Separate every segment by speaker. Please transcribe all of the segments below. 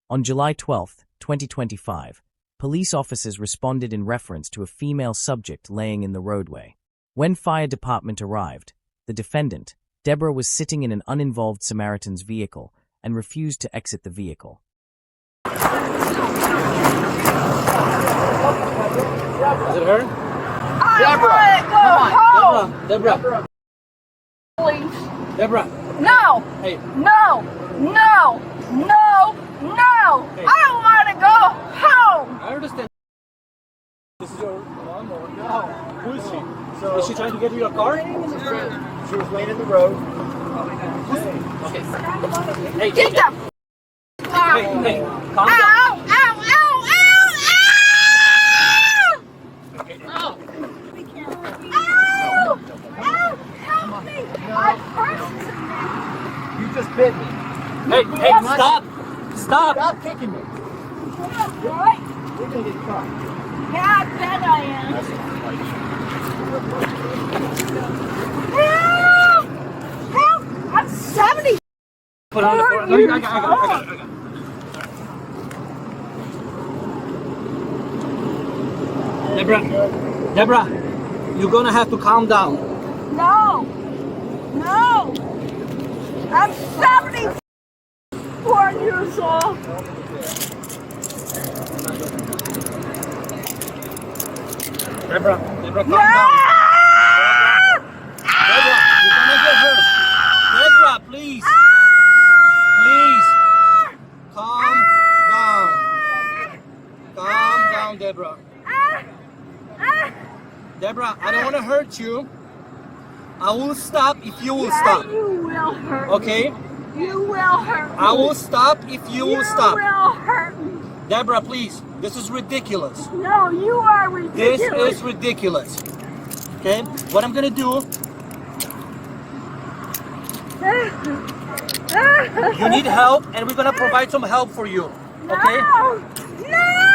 Speaker 1: On July 12, 2025, police officers responded in reference to a female subject laying in the roadway. When fire department arrived, the defendant, Deborah, was sitting in an uninvolved Samaritan's vehicle and refused to exit the vehicle.
Speaker 2: Is it her?
Speaker 3: I want to go home.
Speaker 2: Deborah.
Speaker 3: Please.
Speaker 2: Deborah.
Speaker 3: No.
Speaker 2: Hey.
Speaker 3: No. No. No. No.
Speaker 2: Hey.
Speaker 3: I want to go home.
Speaker 2: I understand. This is your mom or no? Who is she? So, is she trying to get to your car?
Speaker 4: She was laying in the road.
Speaker 2: Okay. Hey,
Speaker 3: Get them.
Speaker 2: Hey, calm down.
Speaker 3: Ow, ow, ow, ow, ow!
Speaker 2: Okay.
Speaker 3: Ow! Ow! Help me! I'm hurting.
Speaker 4: You just bit me.
Speaker 2: Hey, stop! Stop!
Speaker 4: Stop kicking me.
Speaker 3: What?
Speaker 4: You're gonna get caught.
Speaker 3: Yeah, I bet I am. Help! Help! I'm 70.
Speaker 2: Put on the floor. No, I got it. Deborah, you're gonna have to calm down.
Speaker 3: No. No. I'm 74 years old.
Speaker 2: Deborah, calm
Speaker 3: No!
Speaker 2: down. Deborah, you're gonna get hurt. Deborah, please. Please. Calm down. Calm down, Deborah. Deborah, I don't want to hurt you. I will stop if you will stop.
Speaker 3: You will hurt
Speaker 2: Okay?
Speaker 3: me. You will hurt me.
Speaker 2: I will stop if you will stop.
Speaker 3: You will hurt me.
Speaker 2: Deborah, please. This is ridiculous.
Speaker 3: No, you are
Speaker 2: This
Speaker 3: ridiculous.
Speaker 2: is ridiculous. Okay? What I'm gonna do, you need help and we're gonna provide some help for you. Okay?
Speaker 3: No! No!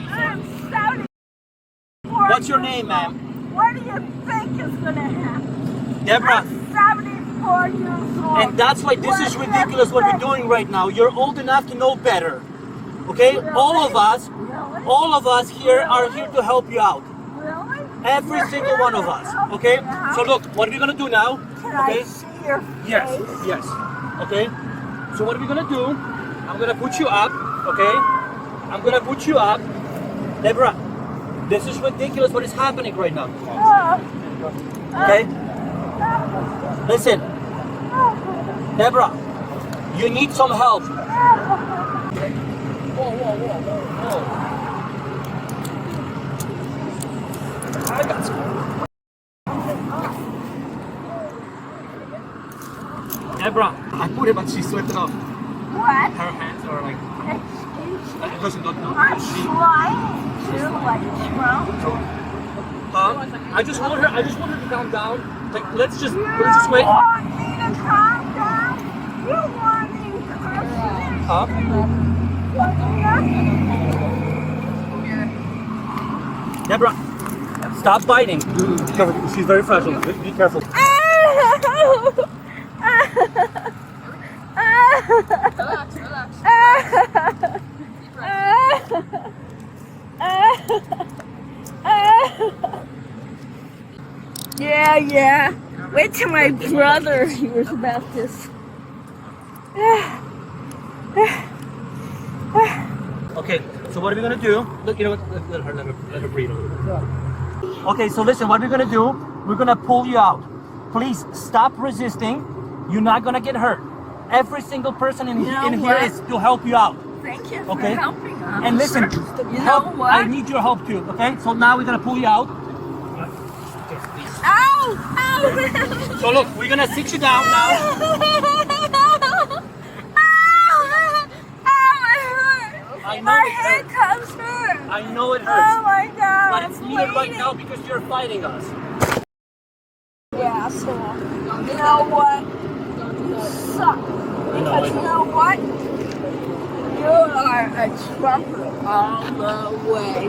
Speaker 3: I'm 74.
Speaker 2: What's your name, ma'am?
Speaker 3: What do you think is going to happen?
Speaker 2: Deborah.
Speaker 3: I'm 74 years old.
Speaker 2: And that's why this is ridiculous what we're doing right now. You're old enough to know better. Okay?
Speaker 3: Really?
Speaker 2: All of us here are
Speaker 3: Really?
Speaker 2: here to help you out.
Speaker 3: Really?
Speaker 2: Every
Speaker 3: You're
Speaker 2: single
Speaker 3: here
Speaker 2: one of
Speaker 3: to
Speaker 2: us.
Speaker 3: help
Speaker 2: Okay?
Speaker 3: me out?
Speaker 2: So look, what are we gonna do now?
Speaker 3: Can
Speaker 2: Okay?
Speaker 3: I see your face?
Speaker 2: Yes. Okay? So what are we gonna do? I'm gonna put you up, okay? I'm gonna put you up. Deborah, this is ridiculous what is happening right now. Okay? Listen, Deborah, you need some help. Whoa. I got some. Deborah, I put it, but she slipped it off.
Speaker 3: What?
Speaker 2: Her hands are like.
Speaker 3: Excuse me?
Speaker 2: Listen, don't.
Speaker 3: I'm trying to like Trump.
Speaker 2: I just want her to calm down. Like, let's just
Speaker 3: You
Speaker 2: wait.
Speaker 3: want me to calm down? You want me to calm down?
Speaker 2: Deborah, stop biting. Be careful. She's very fragile. Be careful.
Speaker 3: Yeah. Wait till my brother hears about this.
Speaker 2: Okay, so what are we gonna do? Look, you know what? Let her breathe a little bit. Okay, so listen, what we're gonna do? We're gonna pull you out. Please stop resisting. You're not gonna get hurt. Every single person in here is to help you out.
Speaker 3: Thank you for
Speaker 2: Okay?
Speaker 3: helping us.
Speaker 2: And listen,
Speaker 3: You
Speaker 2: help.
Speaker 3: know what?
Speaker 2: I need your help too. Okay, so now we're gonna pull you out.
Speaker 3: Ow! Ow!
Speaker 2: So look, we're gonna sit you down now. I know
Speaker 3: My
Speaker 2: it
Speaker 3: head
Speaker 2: hurts.
Speaker 3: comes hurt.
Speaker 2: I know it hurts.
Speaker 3: Oh my God!
Speaker 2: But it's needed right
Speaker 3: bleeding.
Speaker 2: now because you're fighting us.
Speaker 3: Yeah, so you know what? You suck. Because you know what? You are a Trumper. all the way.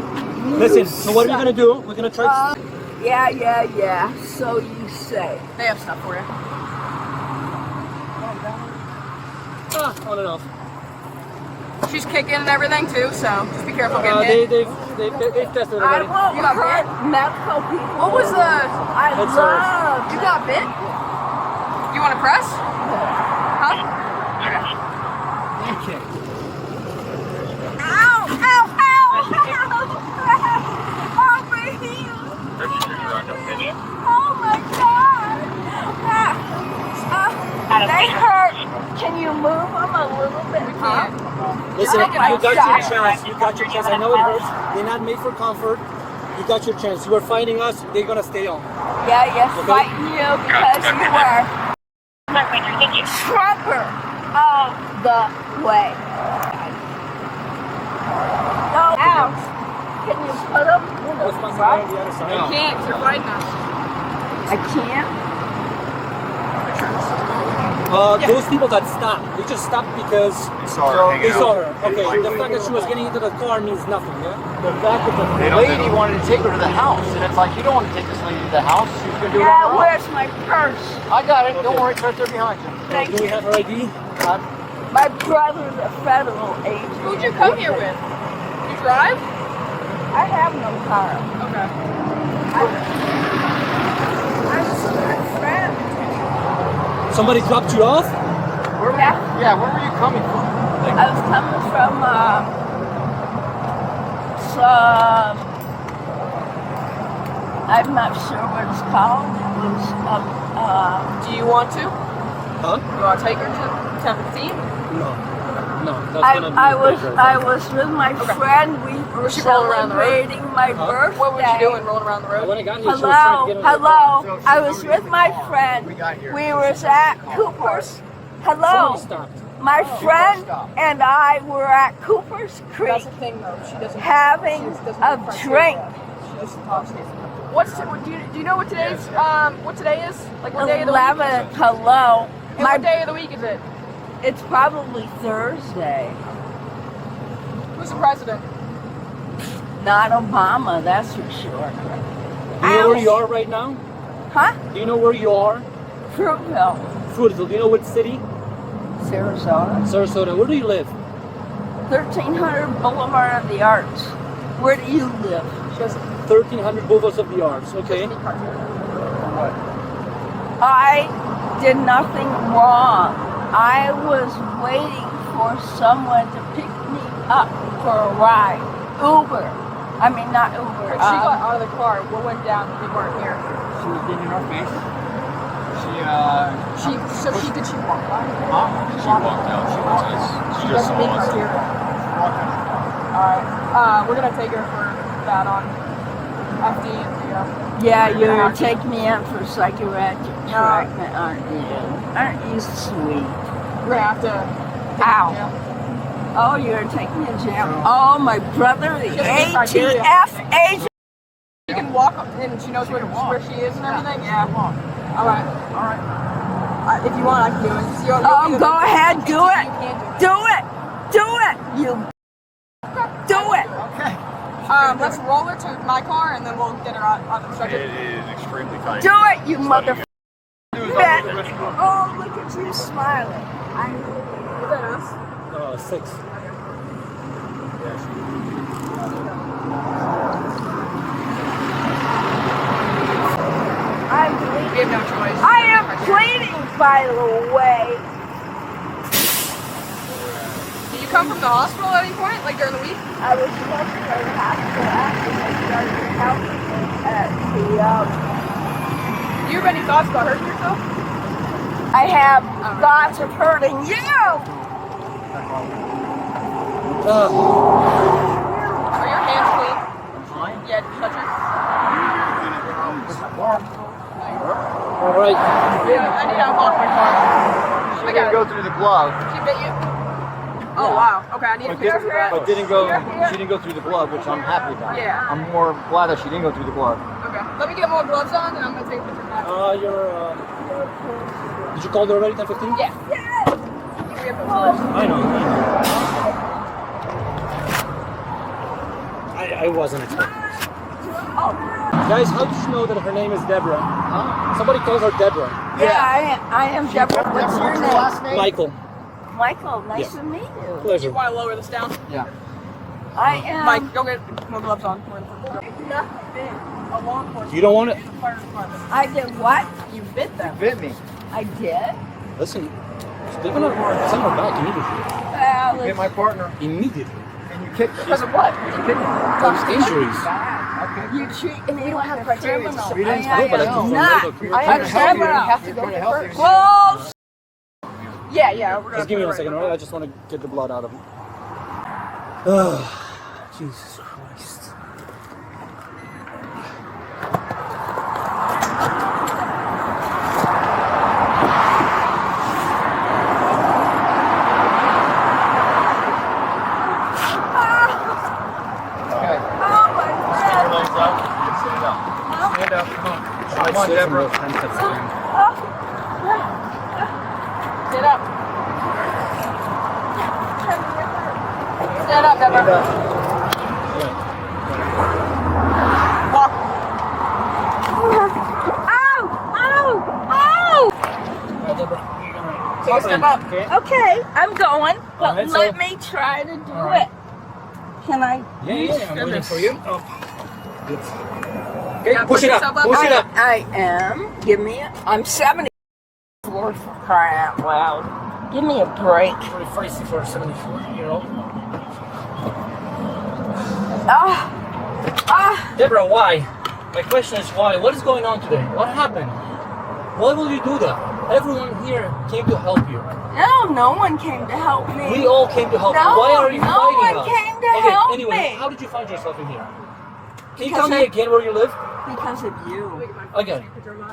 Speaker 2: Listen, so what are we gonna do? We're gonna try.
Speaker 3: Yeah. So you say.
Speaker 5: They have stuff for you.
Speaker 2: On and off.
Speaker 5: She's kicking and everything too, so just be careful getting hit.
Speaker 2: They've tested it
Speaker 3: I
Speaker 2: already.
Speaker 3: won't
Speaker 5: You got
Speaker 3: hurt
Speaker 5: bit?
Speaker 3: medical people.
Speaker 5: What was the?
Speaker 3: I
Speaker 2: That's
Speaker 3: love.
Speaker 5: You got bit? You want to press? Huh?
Speaker 2: Okay.
Speaker 3: Ow! Oh, my heel! Oh my God! They hurt. Can you move them a little bit?
Speaker 5: We can't.
Speaker 2: Listen,
Speaker 3: Oh my
Speaker 2: you got
Speaker 3: God.
Speaker 2: your chance. You got your chance. I know it hurts. They're not made for comfort. You got your chance. You were fighting us. They're gonna stay on.
Speaker 3: Yeah, fighting you because you were trumper of the way. No, ouch. Can you put them in
Speaker 2: What's
Speaker 3: the
Speaker 2: my
Speaker 3: front?
Speaker 2: on the other
Speaker 5: You
Speaker 2: side?
Speaker 5: can't, 'cause you're fighting us.
Speaker 3: I can't.
Speaker 2: Those people that stopped, they just stopped because
Speaker 4: They saw her hanging
Speaker 2: they saw
Speaker 4: out.
Speaker 2: her. Okay, the fact that she was getting into the car means nothing, yeah? The fact that
Speaker 4: The lady wanted to take her to the house, and it's like, you don't want to take this lady to the house. She's going to do it on
Speaker 3: Yeah,
Speaker 4: her own.
Speaker 3: where's my purse?
Speaker 4: I got it. Don't worry. It's right there behind you.
Speaker 3: Thank
Speaker 2: do we
Speaker 3: you.
Speaker 2: have her ID?
Speaker 3: My brother's a federal agent.
Speaker 5: Who'd you come here with? You drive?
Speaker 3: I have no car.
Speaker 5: Okay.
Speaker 3: I'm a friend.
Speaker 2: Somebody dropped you off?
Speaker 4: Yeah, where were you coming from?
Speaker 3: I was coming from some. I'm not sure what it's called. It was
Speaker 5: Do you want to?
Speaker 2: Huh?
Speaker 5: You want to take her to 10:15?
Speaker 2: No, that's gonna be
Speaker 3: I
Speaker 2: bigger.
Speaker 3: was with my friend. We were
Speaker 5: Was she rolling around the road?
Speaker 3: celebrating my birthday.
Speaker 5: What were you doing, rolling around the road?
Speaker 2: When I got here, she was trying to get in the car.
Speaker 3: Hello. I was with my friend. We was at Cooper's. Hello.
Speaker 2: Somebody stopped.
Speaker 3: My friend and I were at Cooper's Creek
Speaker 5: That's the thing, though. She doesn't.
Speaker 3: having
Speaker 5: she doesn't
Speaker 3: a
Speaker 5: press
Speaker 3: drink.
Speaker 5: She just talks. Do you know what today's what today is? Like what day of the week?
Speaker 3: 11. Hello.
Speaker 5: And what day of the week is it?
Speaker 3: It's probably Thursday.
Speaker 5: Who's the president?
Speaker 3: Not Obama, that's for sure.
Speaker 2: Do you know where you are right now?
Speaker 3: Huh?
Speaker 2: Do you know where you are?
Speaker 3: Fruitville,
Speaker 2: Fruitville. Do you know what city?
Speaker 3: Sarasota.
Speaker 2: Sarasota. Where do you live?
Speaker 3: 1300 Boulevard of the Arts. Where do you live?
Speaker 5: She doesn't.
Speaker 2: 1300 Boulevards of the Arts. Okay.
Speaker 3: I did nothing wrong. I was waiting for someone to pick me up for a ride. Uber. I mean, not Uber.
Speaker 5: When she got out of the car, what went down? We weren't here.
Speaker 4: She was getting in our face.
Speaker 5: Did she walk by?
Speaker 6: She walked out. She was
Speaker 5: She
Speaker 6: she just
Speaker 5: doesn't
Speaker 6: saw
Speaker 5: make
Speaker 6: us.
Speaker 5: criteria. Alright. We're gonna take her for that on FD and
Speaker 3: Yeah, you're taking me out for psychiatric treatment, aren't you? Aren't you sweet?
Speaker 5: we're gonna have to.
Speaker 3: Ow.
Speaker 5: Yeah.
Speaker 3: Oh, you're taking me to jail. Oh, my brother, the
Speaker 5: Just make criteria.
Speaker 3: ATF agent.
Speaker 5: She can walk up and she knows where she is and everything. Yeah. Alright. If you want, I can do it.
Speaker 3: Oh, go ahead, do
Speaker 5: You
Speaker 3: it.
Speaker 5: can't
Speaker 3: Do it. Do it. You do it.
Speaker 4: Okay.
Speaker 5: Let's roll her to my car and then we'll get her on the
Speaker 6: It
Speaker 5: stretcher.
Speaker 6: is extremely tight.
Speaker 3: Do it, you mother. Oh, look at you smiling.
Speaker 5: Is that us?
Speaker 2: 6.
Speaker 3: I'm bleeding.
Speaker 5: We have no choice.
Speaker 3: I am bleeding, by the way.
Speaker 5: Did you come from the hospital at any point, like during the week?
Speaker 3: I was supposed to go to the hospital after I started helping at the,
Speaker 5: Do you have any thoughts about hurting yourself?
Speaker 3: I have thoughts of hurting you.
Speaker 5: Are your hands clean? Yeah, did you touch her?
Speaker 2: All right.
Speaker 5: Yeah, I need to unlock my car.
Speaker 4: She didn't go through the glove.
Speaker 5: She bit you? Oh, wow. Okay, I need a picture of that.
Speaker 4: But didn't go. She didn't go through the glove, which I'm happy about.
Speaker 5: Yeah.
Speaker 4: I'm more glad that she didn't go through the glove.
Speaker 5: Okay. Let me get more gloves on and I'm going to take a picture of that.
Speaker 2: Did you call her already? 10:15?
Speaker 5: Yeah.
Speaker 3: Yes.
Speaker 2: I know. I wasn't expecting this.
Speaker 3: Oh,
Speaker 2: Guys, how did you know that her name is Deborah? Huh? Somebody calls her Deborah.
Speaker 3: yeah, I am Deborah. What's your
Speaker 4: What's
Speaker 3: name?
Speaker 4: last name?
Speaker 2: Michael.
Speaker 3: Michael, nice
Speaker 2: Yeah.
Speaker 3: to meet you.
Speaker 2: Pleasure.
Speaker 5: You want to lower this down?
Speaker 4: Yeah.
Speaker 3: I am.
Speaker 5: Mike, go get more gloves on.
Speaker 3: Nothing.
Speaker 5: A law enforcement.
Speaker 2: You don't want it?
Speaker 5: The fire department.
Speaker 3: I did what?
Speaker 5: You bit them.
Speaker 4: Bit me.
Speaker 3: I did?
Speaker 2: Listen, they're gonna send her back immediately.
Speaker 3: Well,
Speaker 4: Bit my partner.
Speaker 2: Immediately.
Speaker 4: And you kicked her.
Speaker 5: Because of what?
Speaker 4: You kicked her.
Speaker 2: Those injuries.
Speaker 3: you treat me like a criminal.
Speaker 4: We didn't
Speaker 3: I
Speaker 2: know, but I
Speaker 3: am
Speaker 2: can
Speaker 3: not.
Speaker 2: find
Speaker 5: I
Speaker 3: a
Speaker 5: understand, but you
Speaker 3: criminal.
Speaker 5: have to
Speaker 4: You're
Speaker 5: go
Speaker 4: trying to
Speaker 5: get
Speaker 4: help
Speaker 5: first.
Speaker 4: me.
Speaker 3: Well,
Speaker 5: Yeah, we're gonna.
Speaker 2: Just give me
Speaker 5: put
Speaker 2: one
Speaker 5: it
Speaker 2: second,
Speaker 5: right
Speaker 2: alright? I just want to get the blood out of him. Ugh. Jesus Christ.
Speaker 4: Okay.
Speaker 3: oh my
Speaker 4: Your
Speaker 3: God.
Speaker 4: legs up. Stand up. Stand up. Come on. Come on, Deborah.
Speaker 5: Sit up. Stand up, Deborah. Walk.
Speaker 3: Ow!
Speaker 5: Take a step up.
Speaker 2: Okay.
Speaker 3: Ow! Okay, I'm going, but
Speaker 2: Alright, so-
Speaker 3: let me try to do it. Can I?
Speaker 2: Yeah, I'm waiting for you. Oh. Okay,
Speaker 5: Yeah,
Speaker 2: push it up.
Speaker 5: yourself up.
Speaker 2: Push it up.
Speaker 3: I am. Give me a. I'm 74 for crying out loud. Give me a break.
Speaker 2: Pretty feisty for a 74-year-old. Deborah, why? My question is why? What is going on today? What happened? Why will you do that? Everyone here came to help you.
Speaker 3: No one came to help me.
Speaker 2: We all came to help you.
Speaker 3: No,
Speaker 2: Why are you
Speaker 3: no
Speaker 2: fighting
Speaker 3: one
Speaker 2: us?
Speaker 3: came to
Speaker 2: Okay,
Speaker 3: help
Speaker 2: anyway,
Speaker 3: me.
Speaker 2: how did you find yourself in here? Can you
Speaker 3: Because
Speaker 2: tell me again where you live?
Speaker 3: Because of you.
Speaker 2: Again,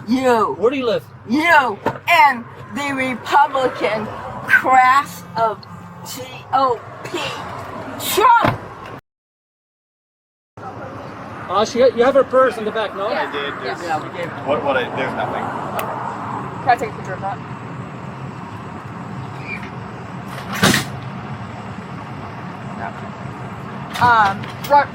Speaker 3: You.
Speaker 2: where do you live?
Speaker 3: You. And the Republican crass of GOP. Trump.
Speaker 2: You have her purse in the back, no?
Speaker 5: Yeah.
Speaker 6: I did.
Speaker 5: Yes.
Speaker 4: Yeah, we gave it.
Speaker 6: There's nothing.
Speaker 5: Can I take a picture of that?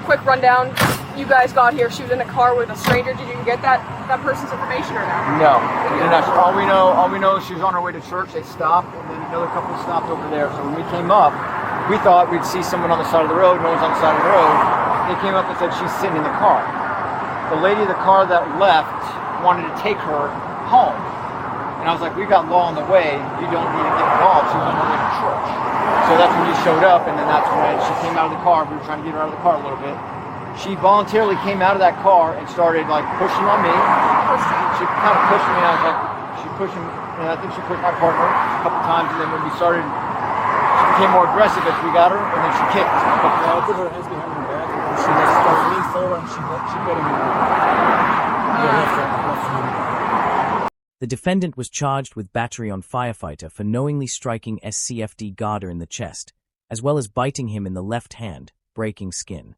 Speaker 5: Quick rundown. You guys got here. She was in a car with a stranger. Did you get that person's information or not?
Speaker 4: No. We did not. All we know is she was on her way to church. They stopped, and then another couple stopped over there. So when we came up, we thought we'd see someone on the side of the road. No one's on the side of the road. They came up and said she's sitting in the car. The lady in the car that left wanted to take her home. And I was like, we got law on the way. You don't need to get involved. She was on her way to church. So that's when you showed up, and then that's when she came out of the car. We were trying to get her out of the car a little bit. She voluntarily came out of that car and started like pushing on me. She kind of pushed me, and I was like, she pushed me, and I think she pushed my partner a couple times, and then when we started, she became more aggressive as we got her, and then she kicked.
Speaker 2: I put her hands behind her back, and she just started leaning forward, and she got him in the
Speaker 1: The defendant was charged with battery on firefighter for knowingly striking SCFD Garda in the chest, as well as biting him in the left hand, breaking skin.